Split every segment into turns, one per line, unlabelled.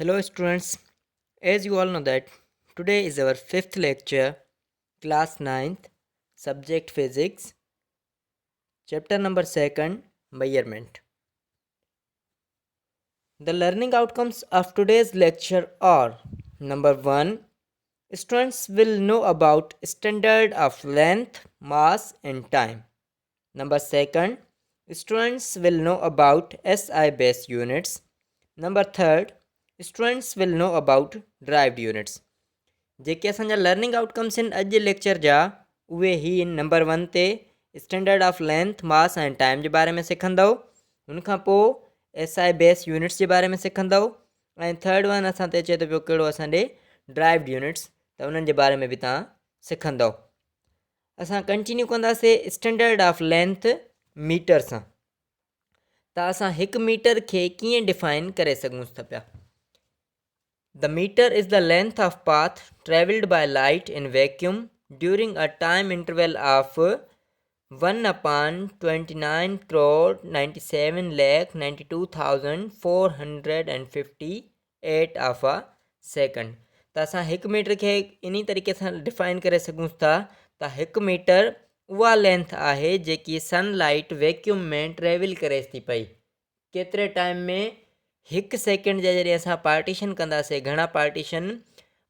Hello students, as you all know that today is our fifth lecture, class ninth, subject physics, chapter number 2nd, measurement. The learning outcomes of today's lecture are: number 1, students will know about standard of length, mass and time. Number 2, students will know about SI base units. Number 3, students will know about derived units. जेके असांजा learning outcomes आहिनि अॼु जे lecture जा उहे ई आहिनि। Number 1 ते standard of length, मास ऐं time जे बारे में सिखंदव। हुनखां पोइ SI बेस यूनिट्स जे बारे में सिखंदव ऐं थर्ड वन असां ते अचे थो पियो कहिड़ो असांजे ड्राइव्ड यूनिट्स, त उन्हनि जे बारे में बि तव्हां सिखंदव। असां कंटिन्यू कंदासीं स्टैंडर्ड ऑफ लेंथ मीटर सां। त असां हिकु मीटर खे कीअं डिफाइन करे सघूं था पिया। The meter is the length of path travelled by light in vacuum during a time interval of 1 upon 29 crore 97 lakh 92,458 of a second। त असां हिकु मीटर खे इन तरीक़े सां डिफाइन करे सघूं था त हिकु मीटर उहा लेंथ आहे जेकी सनलाइट वैक्यूम में ट्रेवल करे थी पई। केतिरे टाइम में? हिकु सेकेंड जा जॾहिं असां पार्टीशन कंदासीं, घणा पार्टीशन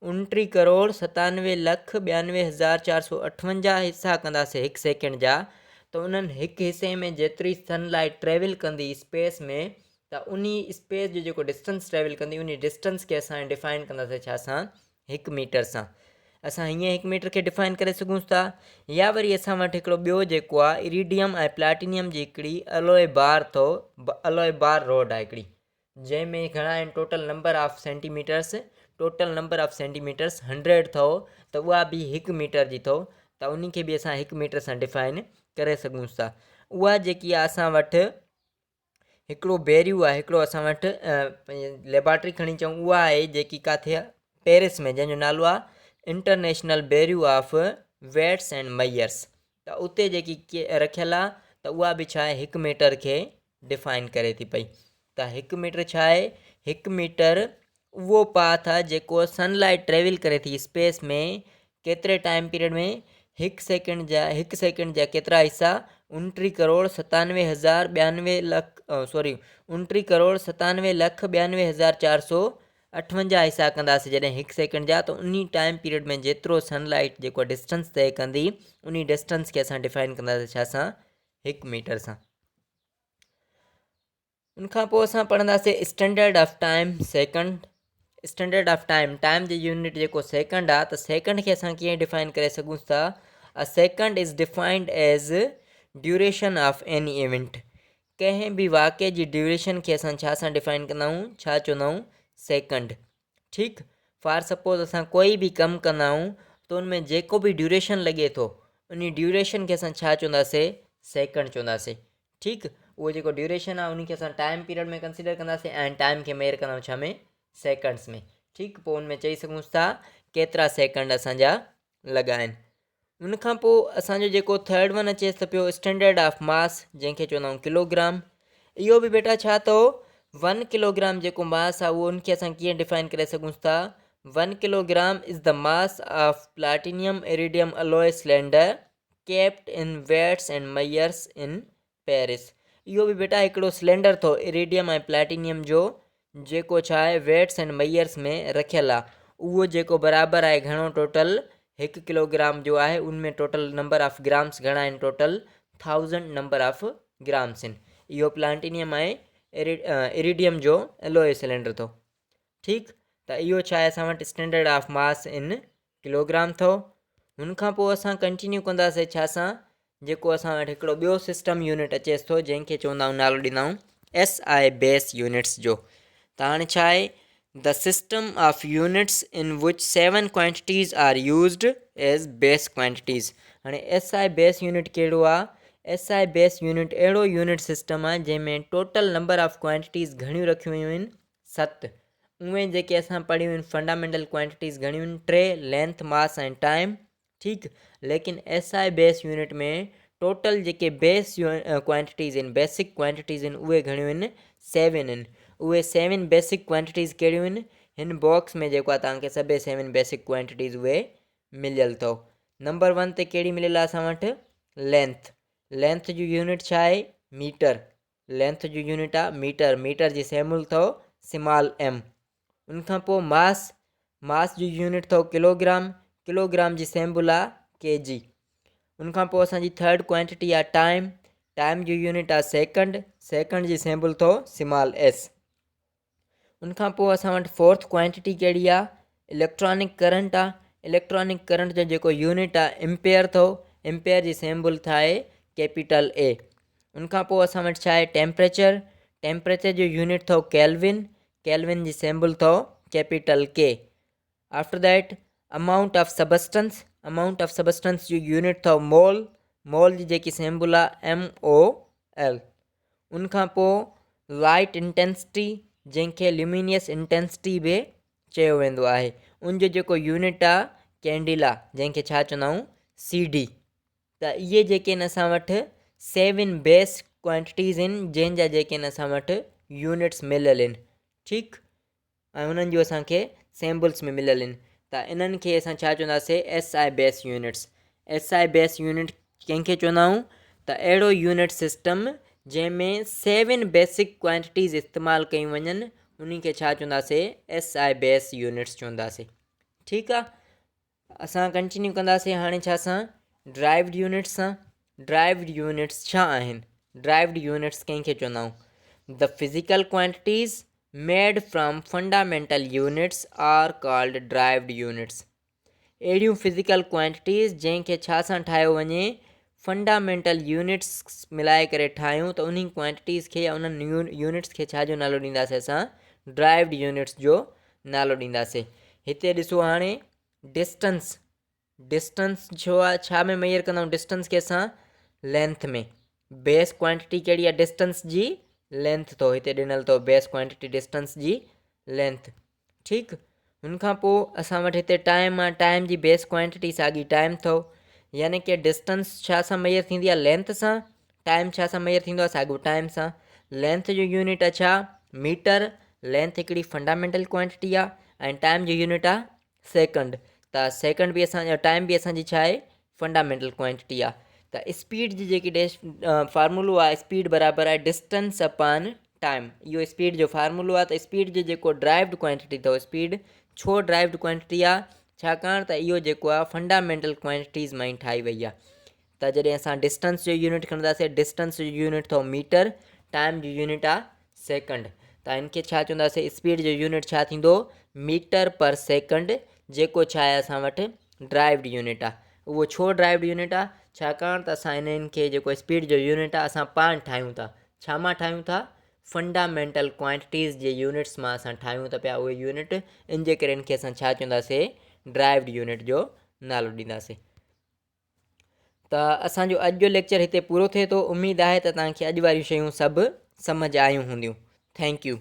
29 करोड़ 97 लख 92,458 हिसा कंदासीं हिकु सेकेंड जा, त उन्हनि हिकु हिसे में जेतिरी सनलाइट ट्रेवल कंदी स्पेस में, त उन स्पेस जो जेको डिस्टेंस ट्रेवल कंदी उन डिस्टेंस खे असां डिफाइन कंदासीं छा सां? हिकु मीटर सां। असां हीअं हिकु मीटर खे डिफाइन करे सघूं था। या वरी असां वटि हिकिड़ो ॿियो जेको आहे इरिडियम ऐं प्लाटिनियम जी हिकिड़ी अलॉय बार रोड आहे हिकिड़ी, जंहिंमें घणा आहिनि total number of centimetres. Total number of centimetres 100 अथव, त उहा बि हिकु मीटर जी अथव, त उन खे बि असां हिकु मीटर सां डिफाइन करे सघूं था। उहा जेकी आहे असां वटि हिकिड़ो बेरियू आहे, हिकिड़ो असां वटि लेबॉर्ट्री खणी अचूं, उहा आहे जेकी किथे आहे? पेरिस में, जंहिंजो नालो आहे international bureau of weights and measures. त उते जेकी रखियल आहे, त उहा बि छा आहे? हिकु मीटर खे डिफाइन करे थी पई। त हिकु मीटर छा आहे? हिकु मीटर उहो पाथ आहे जेको सनलाइट ट्रेवल करे थी स्पेस में, केतिरे टाइम पीरियड में? हिकु सेकेंड जा केतिरा हिसा? 29 करोड़ 97,092 लख 29 करोड़ 97 लख 92,458 हिसा कंदासीं जॾहिं हिकु सेकेंड जा, त उन टाइम पीरियड में जेतिरो सनलाइट जेको डिस्टेंस तय कंदी उन डिस्टेंस खे असां डिफाइन कंदासीं छा सां? हिकु मीटर सां। उनखां पोइ असां पढ़ंदासीं standard of time second. Standard of time जी यूनिट जेको सेकंड आहे, त सेकंड खे असां कीअं डिफाइन करे सघूं था? A second is defined as duration of any event. कंहिं बि वाक़े जी ड्यूरेशन खे असां छा सां डिफाइन कंदा आहियूं? छा चवंदा आहियूं? सेकंड। ठीकु। फॉर सपोज़ असां कोई बि कमु कंदा आहियूं त उन में जेको बि ड्यूरेशन लॻे थो उन ड्यूरेशन खे असां छा चवंदासीं? सेकंड चवंदासीं। ठीकु। उहो जेको ड्यूरेशन आहे उनखे असां टाइम पीरियड में कंसिडर कंदासीं ऐं टाइम खे मेयर कंदा छा में? सेकंड्स में। ठीकु। पोइ उनमें चई सघूं था केतिरा सेकंड असांजा लॻा आहिनि। उनखां पोइ असांजो जेको थर्ड वन अचे त पियो स्टैंडर्ड ऑफ मास, जंहिंखे चवंदा आहियूं किलोग्राम। इहो बि बेटा छा अथव? 1 किलोग्राम जेको मास आहे उहो उनखे असां कीअं डिफाइन करे सघूं था? 1 kilogram is the mass of platinum iridium alloy cylinder kept in weights and measures in Paris. इहो बि बेटा हिकिड़ो सिलेंडर अथव इरिडियम ऐं प्लाटिनियम जो, जेको छा आहे? वेट्स एंड मेयर्स में रखियलु आहे। उहो जेको बराबरि आहे घणो? टोटल 1 किलोग्राम जो आहे, उनमें टोटल नंबर ऑफ ग्राम्स घणा आहिनि? टोटल 1000 नंबर ऑफ ग्राम्स आहिनि। इहो प्लाटिनियम ऐं इरिडियम जो एलॉय सिलेंडर अथव। ठीकु। त इहो छा आहे? असां वटि standard of mass in kilogram अथव। हुनखां पोइ असां कंटिन्यू कंदासीं छा सां? जेको असां वटि हिकिड़ो ॿियो सिस्टम यूनिट अचेसि थो, जंहिंखे चवंदा आहियूं, नालो ॾींदा आहियूं SI बेस यूनिट्स जो। त हाणे छा आहे? The system of units in which 7 quantities are used as base quantities. हाणे SI बेस यूनिट कहिड़ो आहे? SI बेस यूनिट अहिड़ो यूनिट सिस्टम आहे जंहिंमें टोटल नंबर ऑफ क्वांटिटीज़ घणियूं रखियूं वियूं आहिनि? 7। उहे जेके असां पढ़ियूं आहिनि फंडामेंटल क्वांटिटीज़ घणियूं आहिनि? 3, लेंथ, मास ऐं टाइम। ठीकु। लेकिन SI बेस यूनिट में टोटल जेके बेस क्वांटिटीज़ आहिनि, बेसिक क्वांटिटीज़ आहिनि, उहे घणियूं आहिनि? 7 आहिनि। उहे 7 बेसिक क्वांटिटीज़ कहिड़ियूं आहिनि? हिन बॉक्स में जेको आहे तव्हांखे सभई 7 बेसिक क्वांटिटीज़ उहे मिलियल अथव। नंबर 1 ते कहिड़ी मिलियल आहे असां वटि? लेंथ। लेंथ जी यूनिट छा आहे? मीटर। लेंथ जी यूनिट आहे मीटर। मीटर जी सेमुल अथव स्मॉल m। उनखां पोइ मास। मास जी यूनिट अथव किलोग्राम। किलोग्राम जी सेम्बुल आहे kg। उनखां पोइ असांजी थर्ड क्वांटिटी आहे टाइम। टाइम जी यूनिट आहे सेकंड। सेकंड जी सेम्बुल अथव स्मॉल s। उनखां पोइ असां वटि फोर्थ क्वांटिटी कहिड़ी आहे? इलेक्ट्रॉनिक करंट आहे। इलेक्ट्रॉनिक करंट जो जेको यूनिट आहे एम्पेयर अथव। एम्पेयर जी सेम्बुल ठाहे कैपिटल A। उनखां पोइ असां वटि छा आहे? टेम्परेचर। टेम्परेचर जो यूनिट अथव केल्विन। केल्विन जी सेम्बुल अथव capital K। After that amount of substance. Amount of substance जो यूनिट अथव मोल। मोल जी जेकी सेम्बुल आहे MOL। उनखां पोइ लाइट इंटेंसिटी जंहिंखे ल्यूमिनियस इंटेंसिटी बि चयो वेंदो आहे। उनजो जेको यूनिट आहे कैंडिला जंहिंखे छा चवंदा आहियूं? CD। त इहे जेके आहिनि असां वटि 7 बेस क्वांटिटीज़ आहिनि जंहिंजा जेके आहिनि असां वटि यूनिट्स मिलियल आहिनि। ठीकु। ऐं उन्हनि जो असांखे सेम्बल्स में मिलियल आहिनि। त इन्हनि खे असां छा चवंदासीं? SI base units. SI base unit कंहिंखे चवंदा आहियूं? त अहिड़ो यूनिट सिस्टम जंहिंमें 7 बेसिक क्वांटिटीज़ इस्तेमालु कयूं वञनि उन्ही खे छा चवंदासीं? SI बेस यूनिट्स चवंदासीं। ठीकु आहे। असां कंटिन्यू कंदासीं हाणे छा सां? ड्राइव्ड यूनिट्स सां। ड्राइव्ड यूनिट्स छा आहिनि? ड्राइव्ड यूनिट्स कंहिंखे चवंदा आहियूं? The physical quantities made from fundamental units are called derived units. अहिड़ियूं फिज़िकल क्वांटिटीज़ जंहिंखे छा सां ठाहियो वञे? फंडामेंटल यूनिट्स मिलाए करे ठाहियूं त उन्ही क्वांटिटीज़ खे या उन्हनि यूनिट्स खे छा जो नालो ॾींदासीं असां? ड्राइव्ड यूनिट्स जो नालो ॾींदासीं। हिते ॾिसो हाणे डिस्टेंस। डिस्टेंस छो आहे? छा में मेजर कंदा आहियूं डिस्टेंस खे असां? लेंथ में। बेस क्वांटिटी कहिड़ी आहे? डिस्टेंस जी लेंथ अथव हिते ॾिनल अथव बेस क्वांटिटी डिस्टेंस जी लेंथ। ठीकु। हुनखां पोइ असां वटि हिते टाइम आहे। टाइम जी बेस क्वांटिटी साॻी टाइम अथव। यानी कि डिस्टेंस छा सां मेजर थींदी आहे? लेंथ सां। टाइम छा सां मेजर थींदो आहे? साॻियो टाइम सां। लेंथ जो यूनिट आहे छा? मीटर। लेंथ हिकिड़ी फंडामेंटल क्वांटिटी आहे ऐं टाइम जो यूनिट आहे सेकंड। त सेकंड बि असांजा टाइम बि असांजी छा आहे? फंडामेंटल क्वांटिटी आहे। त स्पीड जी जेकी फार्मूलो आहे स्पीड बराबरि आहे डिस्टेंस अपॉन टाइम। इहो स्पीड जो फार्मूलो आहे। त स्पीड जो जेको ड्राइव्ड क्वांटिटी अथव स्पीड छो ड्राइव्ड क्वांटिटी आहे? छाकाणि त इहो जेको आहे फंडामेंटल क्वांटिटीज़ मां ई ठाही वई आहे। त जॾहिं असां डिस्टेंस जो यूनिट खणंदासीं डिस्टेंस जो यूनिट अथव मीटर। टाइम जो यूनिट आहे सेकंड। त हिनखे छा चवंदासीं? स्पीड जो यूनिट छा थींदो? मीटर पर सेकंड जेको छा आहे असां वटि? ड्राइव्ड यूनिट आहे। उहो छो ड्राइव्ड यूनिट आहे? छाकाणि त असां इन्हनि खे जेको स्पीड जो यूनिट आहे असां पाण ठाहियूं था। छा मां ठाहियूं था? फंडामेंटल क्वांटिटीज़ जे यूनिट्स मां असां ठाहियूं था पिया उहे यूनिट। इन जे करे इनखे असां छा चवंदासीं? ड्राइव्ड यूनिट जो नालो ॾींदासीं। त असांजो अॼु जो लेक्चर हिते पूरो थिए थो। उमेदु आहे त तव्हांखे अॼु वारियूं शयूं सभु सम्झ आयूं हूंदियूं। Thank U.